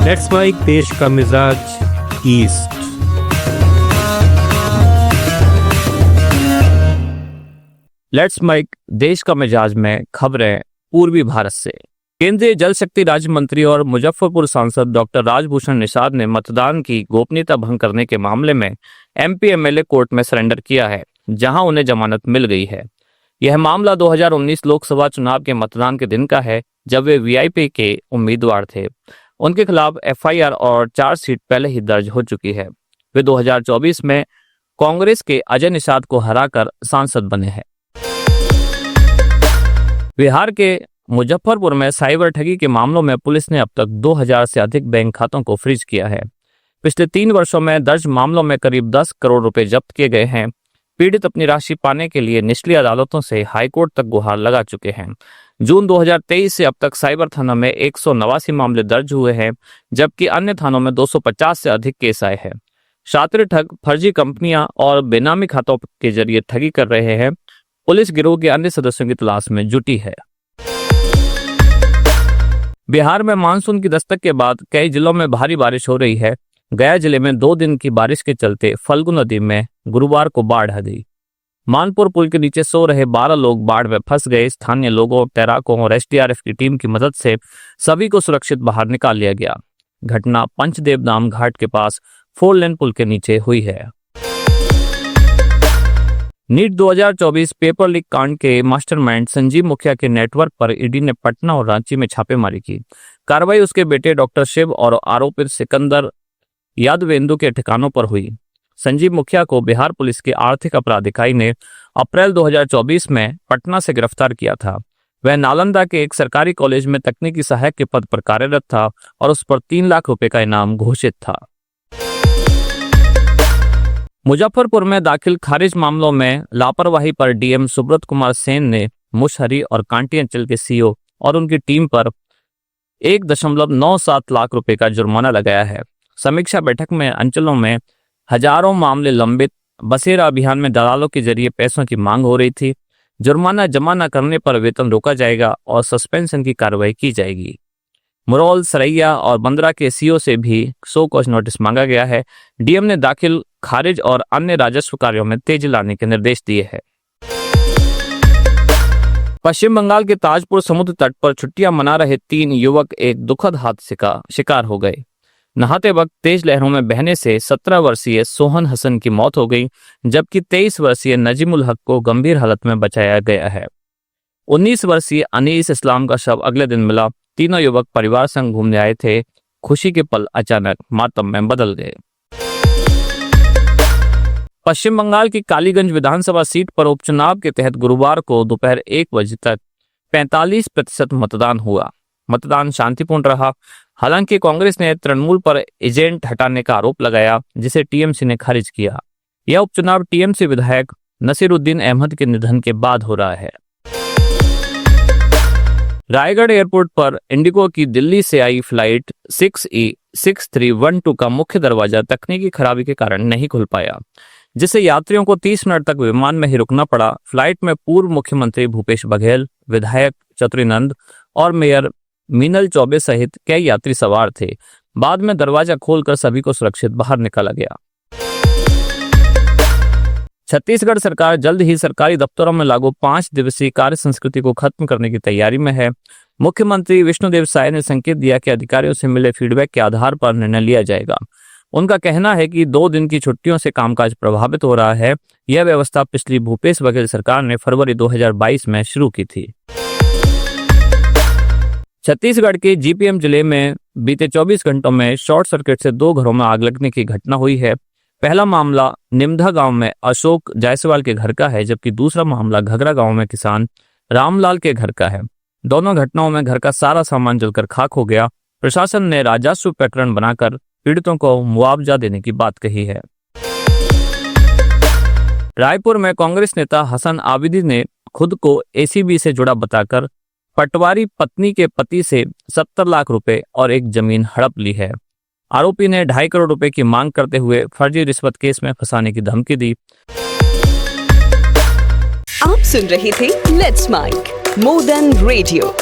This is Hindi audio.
लेट्स माइक देश का मिजाज ईस्ट। लेट्स माइक देश का मिजाज में खबरें पूर्वी भारत से। केंद्रीय जल शक्ति राज्य मंत्री और मुजफ्फरपुर सांसद डॉक्टर राजभूषण निषाद ने मतदान की गोपनीयता भंग करने के मामले में एमपी एमएलए कोर्ट में सरेंडर किया है, जहां उन्हें जमानत मिल गई है। यह मामला 2019 लोकसभा चुनाव के मतदान के दिन का है, जब वे वीआईपी के उम्मीदवार थे। उनके खिलाफ एफआईआर और चार्जशीट पहले ही दर्ज हो चुकी है। वे 2024 में कांग्रेस के अजय निषाद को हराकर सांसद बने हैं। बिहार के मुजफ्फरपुर में साइबर ठगी के मामलों में पुलिस ने अब तक 2000 से अधिक बैंक खातों को फ्रीज किया है। पिछले 3 वर्षों में दर्ज मामलों में करीब 10 करोड़ रुपए जब्त किए गए हैं। पीड़ित अपनी राशि पाने के लिए निचली अदालतों से हाईकोर्ट तक गुहार लगा चुके हैं। जून 2023 से अब तक साइबर थाना में 189 मामले दर्ज हुए हैं, जबकि अन्य थानों में 250 से अधिक केस आए हैं। शातिर ठग फर्जी कंपनियां और बेनामी खातों के जरिए ठगी कर रहे हैं। पुलिस गिरोह के अन्य सदस्यों की तलाश में जुटी है। बिहार में मानसून की दस्तक के बाद कई जिलों में भारी बारिश हो रही है। गया जिले में 2 दिन की बारिश के चलते फल्गु नदी में गुरुवार को बाढ़ आ गई। मानपुर पुल के नीचे सो रहे 12 लोग बाढ़ में फंस गए। स्थानीय लोगों, तैराकों और एसडीआरएफ की टीम की मदद से सभी को सुरक्षित बाहर निकाल लिया गया। घटना पंचदेव धाम घाट के पास 4 लेन पुल के नीचे हुई है। नीट 2024 पेपर लीक कांड के मास्टरमाइंड संजीव मुखिया के नेटवर्क पर ईडी ने पटना और रांची में छापेमारी की। कार्रवाई उसके बेटे डॉक्टर शिव और आरोपित सिकंदर यादवेंदु के ठिकानों पर हुई। संजीव मुखिया को बिहार पुलिस के आर्थिक अपराध इकाई ने अप्रैल 2024 में पटना से गिरफ्तार किया था। वह नालंदा के एक सरकारी कॉलेज में तकनीकी सहायक के पद पर कार्यरत था और उस पर 3 लाख रुपए का इनाम घोषित था। मुजफ्फरपुर में दाखिल खारिज मामलों में लापरवाही पर डीएम सुब्रत कुमार सेन ने मुशहरी और कांटी अंचल के सीओ और उनकी टीम पर 1.97 लाख रुपए का जुर्माना लगाया है। समीक्षा बैठक में अंचलों में हजारों मामले लंबित, बसेरा अभियान में दलालों के जरिए पैसों की मांग हो रही थी। जुर्माना जमा न करने पर वेतन रोका जाएगा और सस्पेंशन की कार्रवाई की जाएगी। मुरौल, सरैया और बंदरा के सीओ से भी सो कॉज नोटिस मांगा गया है। डीएम ने दाखिल खारिज और अन्य राजस्व कार्यों में तेजी लाने के निर्देश दिए हैं। पश्चिम बंगाल के ताजपुर समुद्र तट पर छुट्टियां मना रहे 3 युवक एक दुखद हादसे का शिकार हो गए। नहाते वक्त तेज लहरों में बहने से 17 वर्षीय सोहन हसन की मौत हो गई, जबकि 23 वर्षीय नजीमुल हक को गंभीर हालत में बचाया गया है। 19 वर्षीय अनीस इस्लाम का शव अगले दिन मिला। तीनों युवक परिवार संग घूमने आए थे। खुशी के पल अचानक मातम में बदल गए। पश्चिम बंगाल की कालीगंज विधानसभा सीट पर उपचुनाव के तहत गुरुवार को दोपहर 1 बजे तक 45% मतदान हुआ। मतदान शांतिपूर्ण रहा। हालांकि कांग्रेस ने तृणमूल पर एजेंट हटाने का आरोप लगाया, जिसे टीएमसी ने खारिज किया। यह उपचुनाव टीएमसी विधायक नसीरुद्दीन अहमद के निधन के बाद हो रहा है। रायगढ़ एयरपोर्ट पर इंडिगो की दिल्ली से आई फ्लाइट 6E6312 का मुख्य दरवाजा तकनीकी खराबी के कारण नहीं खुल पाया, जिससे यात्रियों को 30 मिनट तक विमान में ही रुकना पड़ा। फ्लाइट में पूर्व मुख्यमंत्री भूपेश बघेल, विधायक चतुरीनंद और मेयर मीनल चौबे सहित कई यात्री सवार थे। बाद में दरवाजा खोलकर सभी को सुरक्षित बाहर निकाला गया। छत्तीसगढ़ सरकार जल्द ही सरकारी दफ्तरों में लागू 5 दिवसीय कार्य संस्कृति को खत्म करने की तैयारी में है। मुख्यमंत्री विष्णुदेव साय ने संकेत दिया कि अधिकारियों से मिले फीडबैक के आधार पर निर्णय लिया जाएगा। उनका कहना है कि 2 दिन की छुट्टियों से कामकाज प्रभावित हो रहा है। यह व्यवस्था पिछली भूपेश बघेल सरकार ने फरवरी 2022 में शुरू की थी। छत्तीसगढ़ के जीपीएम जिले में बीते 24 घंटों में शॉर्ट सर्किट से 2 घरों में आग लगने की घटना हुई है। पहला मामला निमधा गांव में अशोक जायसवाल के घर का है, जबकि दूसरा मामला घगरा गांव में किसान रामलाल के घर का है। दोनों घटनाओं में घर का सारा सामान जलकर खाक हो गया। प्रशासन ने राजस्व प्रकरण बनाकर पीड़ितों को मुआवजा देने की बात कही है। रायपुर में कांग्रेस नेता हसन आबिदी ने खुद को एसीबी से जुड़ा बताकर पटवारी पत्नी के पति से 70 लाख रुपए और एक जमीन हड़प ली है। आरोपी ने 2.5 करोड़ रुपए की मांग करते हुए फर्जी रिश्वत केस में फंसाने की धमकी दी। आप सुन रहे थे let's mike more than radio.